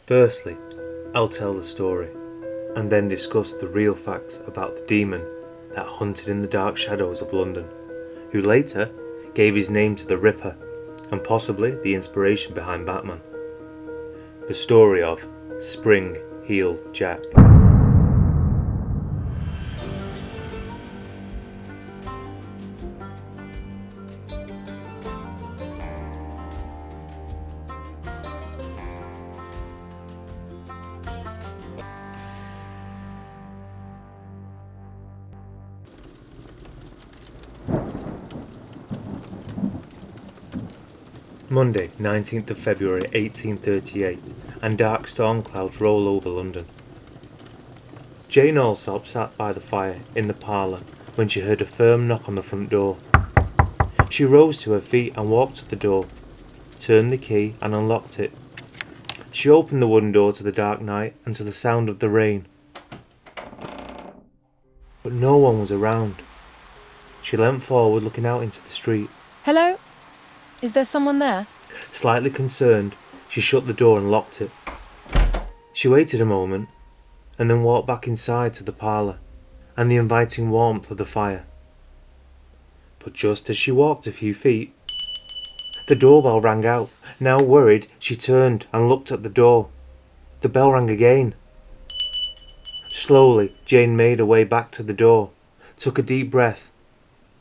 Firstly, I'll tell the story, and then discuss the real facts about the demon that hunted in the dark shadows of London, who later gave his name to the Ripper, and possibly the inspiration behind Batman. The story of Spring-Heeled Jack. Monday, 19th of February 1838, and dark storm clouds roll over London. Jane Alsop sat by the fire in the parlour when she heard a firm knock on the front door. She rose to her feet and walked to the door, turned the key and unlocked it. She opened the wooden door to the dark night and to the sound of the rain. But no one was around. She leant forward, looking out into the street. Hello? Is there someone there? Slightly concerned, she shut the door and locked it. She waited a moment, and then walked back inside to the parlour and the inviting warmth of the fire. But just as she walked a few feet, the doorbell rang out. Now worried, she turned and looked at the door. The bell rang again. Slowly, Jane made her way back to the door, took a deep breath,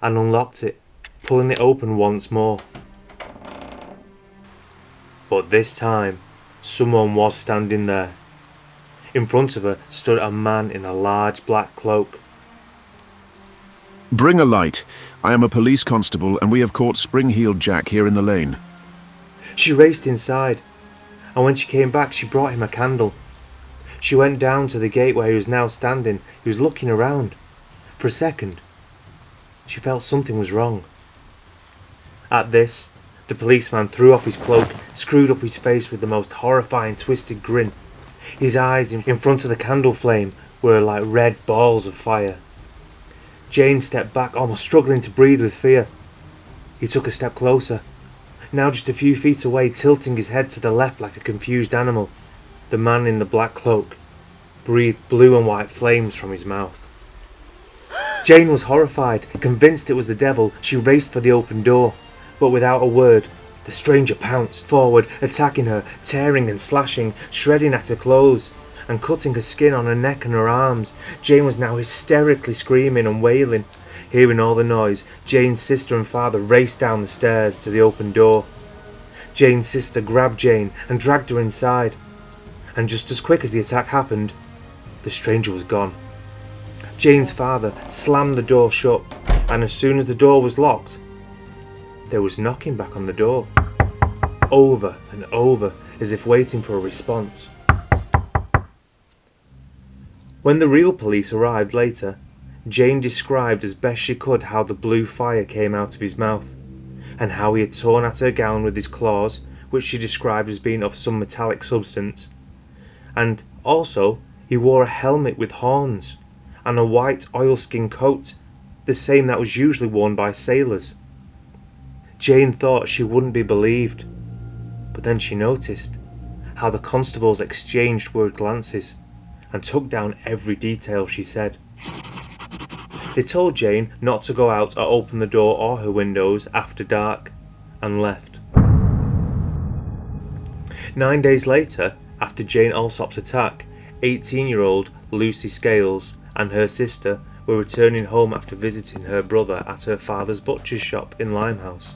and unlocked it, pulling it open once more. But this time, someone was standing there. In front of her stood a man in a large black cloak. Bring a light. I am a police constable and we have caught Spring-Heeled Jack here in the lane. She raced inside, and when she came back she brought him a candle. She went down to the gate where he was now standing. He was looking around. For a second, she felt something was wrong. At this, the policeman threw up his cloak, screwed up his face with the most horrifying twisted grin. His eyes in front of the candle flame were like red balls of fire. Jane stepped back, almost struggling to breathe with fear. He took a step closer, now just a few feet away, tilting his head to the left like a confused animal. The man in the black cloak breathed blue and white flames from his mouth. Jane was horrified. Convinced it was the devil, she raced for the open door. But without a word, the stranger pounced forward, attacking her, tearing and slashing, shredding at her clothes, and cutting her skin on her neck and her arms. Jane was now hysterically screaming and wailing. Hearing all the noise, Jane's sister and father raced down the stairs to the open door. Jane's sister grabbed Jane and dragged her inside. And just as quick as the attack happened, the stranger was gone. Jane's father slammed the door shut, and as soon as the door was locked, there was knocking back on the door, over and over, as if waiting for a response. When the real police arrived later, Jane described as best she could how the blue fire came out of his mouth, and how he had torn at her gown with his claws, which she described as being of some metallic substance, and also he wore a helmet with horns, and a white oilskin coat, the same that was usually worn by sailors. Jane thought she wouldn't be believed, but then she noticed how the constables exchanged word glances and took down every detail she said. They told Jane not to go out or open the door or her windows after dark, and left. 9 days later, after Jane Alsop's attack, 18-year-old Lucy Scales and her sister were returning home after visiting her brother at her father's butcher's shop in Limehouse.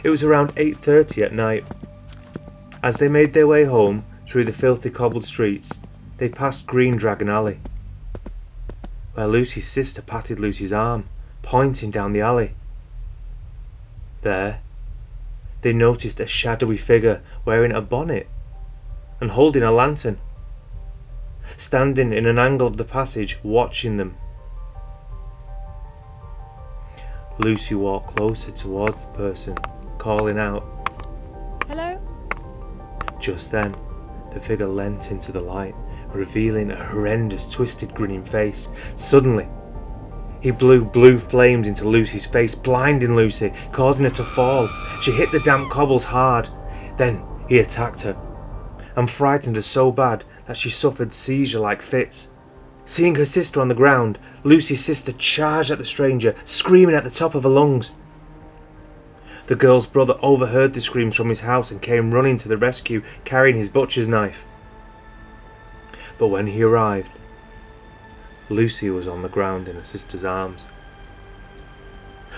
It was around 8:30 at night. As they made their way home through the filthy cobbled streets, they passed Green Dragon Alley, where Lucy's sister patted Lucy's arm, pointing down the alley. There, they noticed a shadowy figure wearing a bonnet and holding a lantern, standing in an angle of the passage, watching them. Lucy walked closer towards the person, calling out, Hello? Just then, the figure leant into the light, revealing a horrendous, twisted, grinning face. Suddenly, he blew blue flames into Lucy's face, blinding Lucy, causing her to fall. She hit the damp cobbles hard. Then he attacked her. and frightened her so bad that she suffered seizure-like fits. Seeing her sister on the ground, Lucy's sister charged at the stranger, screaming at the top of her lungs. The girl's brother overheard the screams from his house and came running to the rescue, carrying his butcher's knife. But when he arrived, Lucy was on the ground in her sister's arms.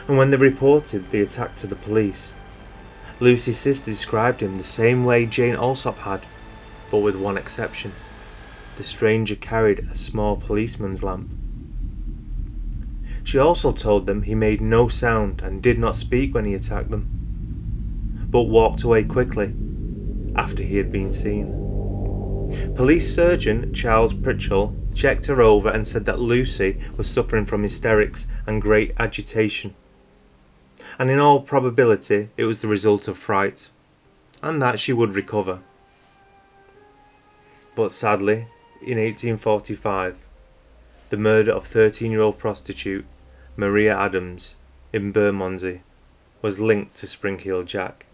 And when they reported the attack to the police, Lucy's sister described him the same way Jane Alsop had, but with one exception. The stranger carried a small policeman's lamp. She also told them he made no sound and did not speak when he attacked them, but walked away quickly after he had been seen. Police surgeon Charles Pritchell checked her over and said that Lucy was suffering from hysterics and great agitation, and in all probability it was the result of fright, and that she would recover. But sadly, in 1845, the murder of 13-year-old prostitute Maria Adams in Bermondsey was linked to Spring-Heeled Jack.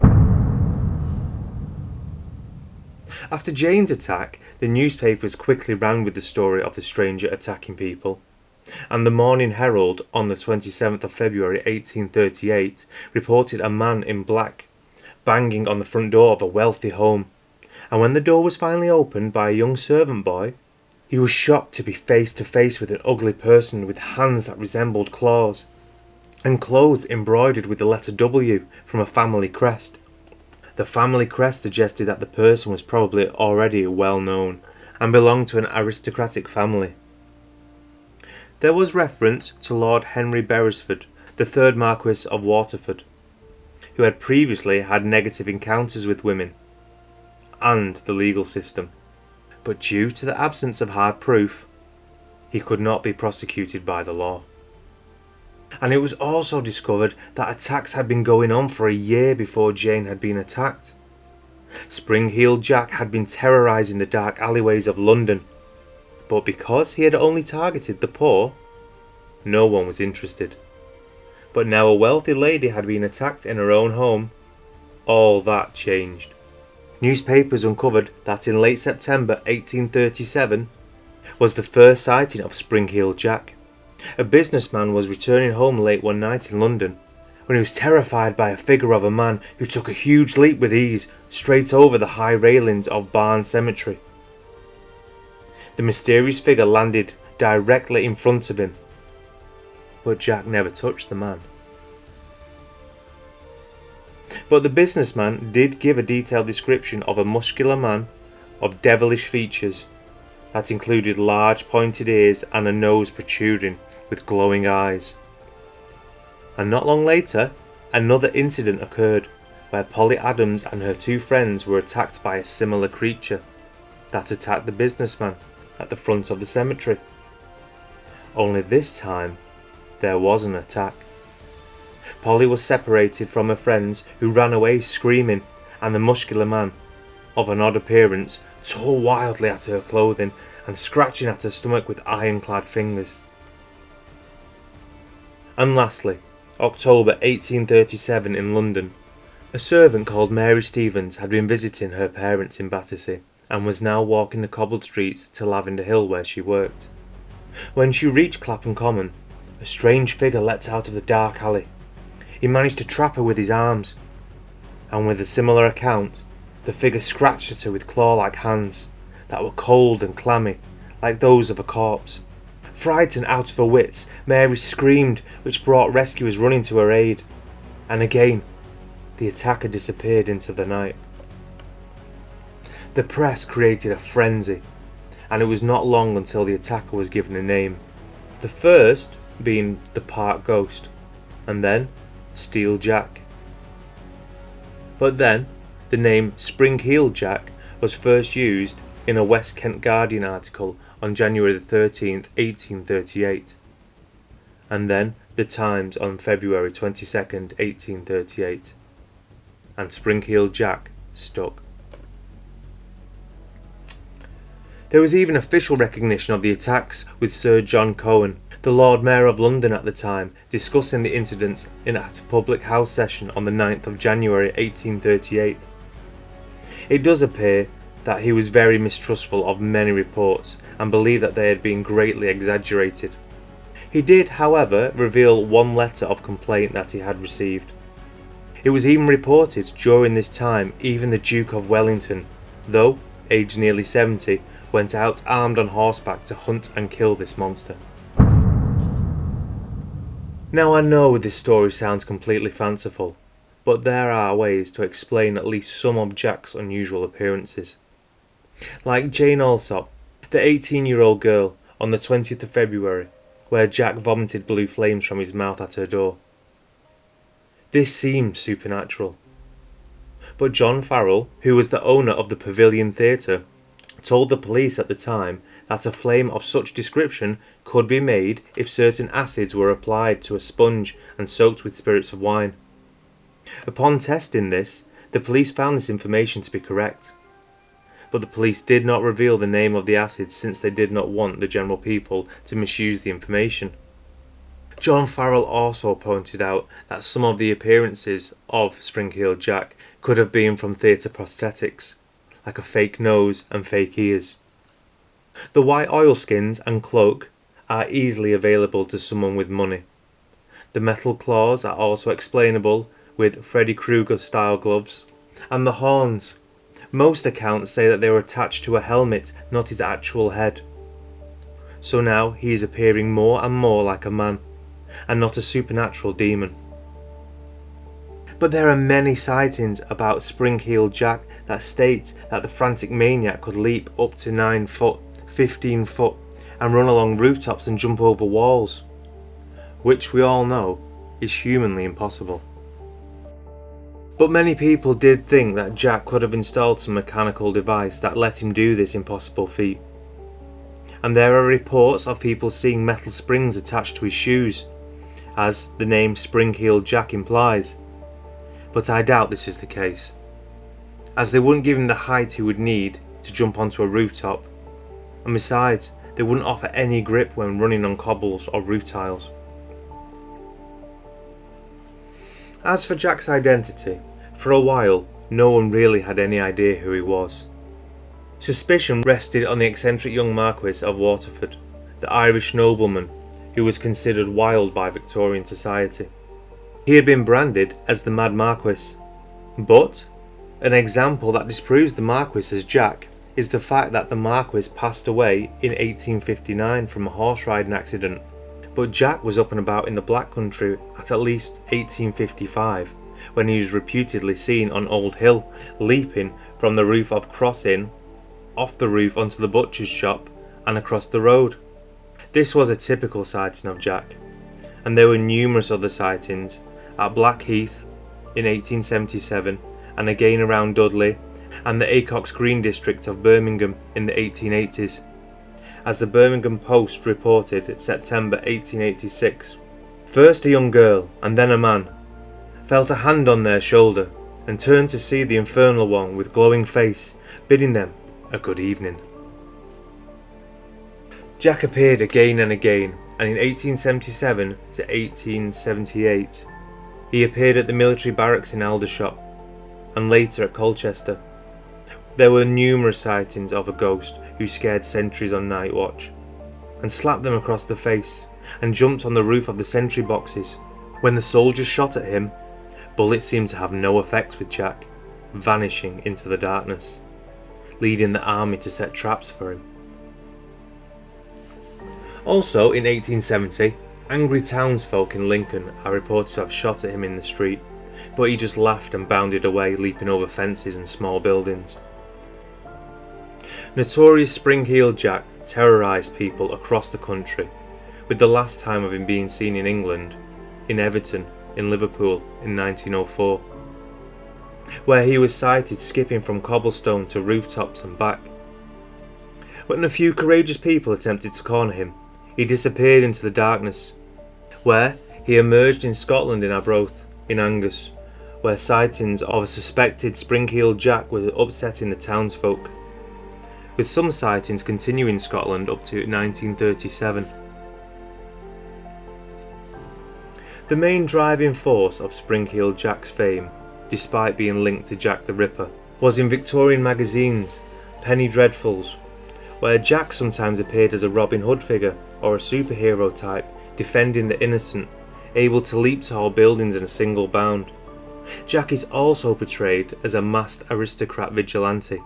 After Jane's attack, the newspapers quickly ran with the story of the stranger attacking people, and the Morning Herald on the 27th of February 1838 reported a man in black banging on the front door of a wealthy home, and when the door was finally opened by a young servant boy, he was shocked to be face to face with an ugly person with hands that resembled claws, and clothes embroidered with the letter W from a family crest. The family crest suggested that the person was probably already well known and belonged to an aristocratic family. There was reference to Lord Henry Beresford, the 3rd Marquis of Waterford, who had previously had negative encounters with women and the legal system, but due to the absence of hard proof, he could not be prosecuted by the law. And it was also discovered that attacks had been going on for a year before Jane had been attacked. Spring-Heeled Jack had been terrorising the dark alleyways of London, but because he had only targeted the poor, no one was interested. But now a wealthy lady had been attacked in her own home, all that changed. Newspapers uncovered that in late September 1837 was the first sighting of Spring-Heeled Jack. A businessman was returning home late one night in London when he was terrified by a figure of a man who took a huge leap with ease straight over the high railings of Barn Cemetery. The mysterious figure landed directly in front of him, but Jack never touched the man. But the businessman did give a detailed description of a muscular man of devilish features that included large pointed ears and a nose protruding with glowing eyes. And not long later, another incident occurred where Polly Adams and her 2 friends were attacked by a similar creature that attacked the businessman at the front of the cemetery. Only this time, there was an attack. Polly was separated from her friends, who ran away screaming, and the muscular man, of an odd appearance, tore wildly at her clothing and scratching at her stomach with iron-clad fingers. And lastly, October 1837 in London, a servant called Mary Stevens had been visiting her parents in Battersea and was now walking the cobbled streets to Lavender Hill where she worked. When she reached Clapham Common, a strange figure leapt out of the dark alley. He managed to trap her with his arms, and with a similar account, the figure scratched at her with claw-like hands that were cold and clammy, like those of a corpse. Frightened out of her wits, Mary screamed, which brought rescuers running to her aid, and again, the attacker disappeared into the night. The press created a frenzy, and it was not long until the attacker was given a name, the first being the Park Ghost, and then Steel Jack. But then, the name Spring-Heeled Jack was first used in a West Kent Guardian article on January 13th, 1838, and then the Times on February 22nd, 1838, and Spring-Heeled Jack stuck. There was even official recognition of the attacks, with Sir John Cohen, the Lord Mayor of London at the time, discussing the incidents at a public house session on the 9th of January 1838. It does appear that he was very mistrustful of many reports and believed that they had been greatly exaggerated. He did, however, reveal one letter of complaint that he had received. It was even reported during this time even the Duke of Wellington, though aged nearly 70, went out armed on horseback to hunt and kill this monster. Now I know this story sounds completely fanciful, but there are ways to explain at least some of Jack's unusual appearances. Like Jane Alsop, the 18-year-old girl on the 20th of February, where Jack vomited blue flames from his mouth at her door. This seems supernatural. But John Farrell, who was the owner of the Pavilion Theatre, told the police at the time that a flame of such description could be made if certain acids were applied to a sponge and soaked with spirits of wine. Upon testing this, the police found this information to be correct. But the police did not reveal the name of the acid since they did not want the general people to misuse the information. John Farrell also pointed out that some of the appearances of Spring-Heeled Jack could have been from theatre prosthetics, like a fake nose and fake ears. The white oilskins and cloak are easily available to someone with money. The metal claws are also explainable with Freddy Krueger style gloves, and the horns. Most accounts say that they were attached to a helmet, not his actual head. So now he is appearing more and more like a man, and not a supernatural demon. But there are many sightings about Spring-Heeled Jack that state that the frantic maniac could leap up to 9 foot, 15 foot, and run along rooftops and jump over walls, which we all know is humanly impossible. But many people did think that Jack could have installed some mechanical device that let him do this impossible feat. And there are reports of people seeing metal springs attached to his shoes, as the name Spring-Heeled Jack implies. But I doubt this is the case, as they wouldn't give him the height he would need to jump onto a rooftop, and besides, they wouldn't offer any grip when running on cobbles or roof tiles. As for Jack's identity, for a while no one really had any idea who he was. Suspicion rested on the eccentric young Marquis of Waterford, the Irish nobleman who was considered wild by Victorian society. He had been branded as the Mad Marquis, but an example that disproves the Marquis as Jack is the fact that the Marquis passed away in 1859 from a horse riding accident, but Jack was up and about in the Black Country at least 1855, when he was reputedly seen on Old Hill, leaping from the roof of Cross Inn, off the roof onto the butcher's shop, and across the road. This was a typical sighting of Jack, and there were numerous other sightings at Blackheath in 1877, and again around Dudley and the Acox Green district of Birmingham in the 1880s, as the Birmingham Post reported September 1886. First a young girl, and then a man, felt a hand on their shoulder, and turned to see the infernal one with glowing face, bidding them a good evening. Jack appeared again and again, and in 1877 to 1878 he appeared at the military barracks in Aldershot, and later at Colchester. There were numerous sightings of a ghost who scared sentries on night watch, and slapped them across the face, and jumped on the roof of the sentry boxes. When the soldiers shot at him, bullets seemed to have no effect with Jack, vanishing into the darkness, leading the army to set traps for him. Also in 1870, angry townsfolk in Lincoln are reported to have shot at him in the street, but he just laughed and bounded away, leaping over fences and small buildings. Notorious Spring-Heeled Jack terrorised people across the country, with the last time of him being seen in England, in Everton, in Liverpool in 1904, where he was sighted skipping from cobblestone to rooftops and back. When a few courageous people attempted to corner him, he disappeared into the darkness, where he emerged in Scotland in Arbroath, in Angus, where sightings of a suspected Spring-Heeled Jack were upsetting the townsfolk, with some sightings continuing in Scotland up to 1937. The main driving force of Spring-Heeled Jack's fame, despite being linked to Jack the Ripper, was in Victorian magazines Penny Dreadfuls, where Jack sometimes appeared as a Robin Hood figure or a superhero type, defending the innocent, able to leap tall buildings in a single bound. Jack is also portrayed as a masked aristocrat vigilante.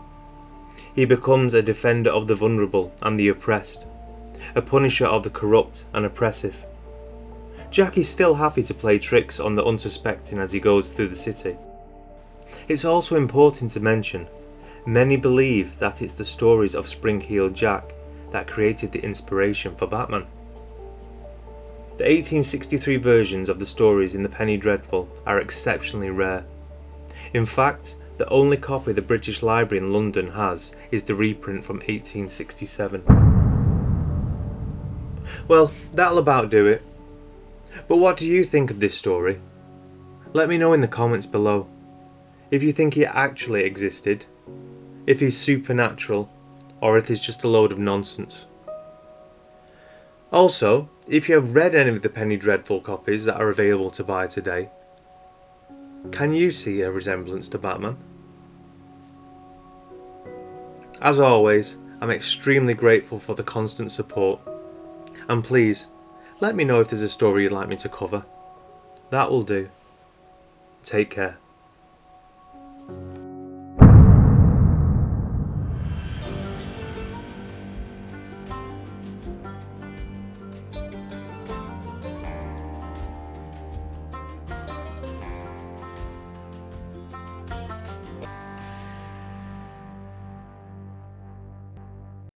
He becomes a defender of the vulnerable and the oppressed, a punisher of the corrupt and oppressive. Jack is still happy to play tricks on the unsuspecting as he goes through the city. It's also important to mention, many believe that it's the stories of Spring-Heeled Jack that created the inspiration for Batman. The 1863 versions of the stories in the Penny Dreadful are exceptionally rare. In fact, the only copy the British Library in London has is the reprint from 1867. Well, that'll about do it. But what do you think of this story? Let me know in the comments below. If you think he actually existed, if he's supernatural, or if he's just a load of nonsense. Also, if you have read any of the Penny Dreadful copies that are available to buy today, can you see a resemblance to Batman? As always, I'm extremely grateful for the constant support, and please, let me know if there's a story you'd like me to cover. That will do. Take care.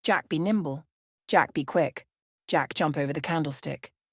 Jack be nimble. Jack be quick. Jack jump over the candlestick.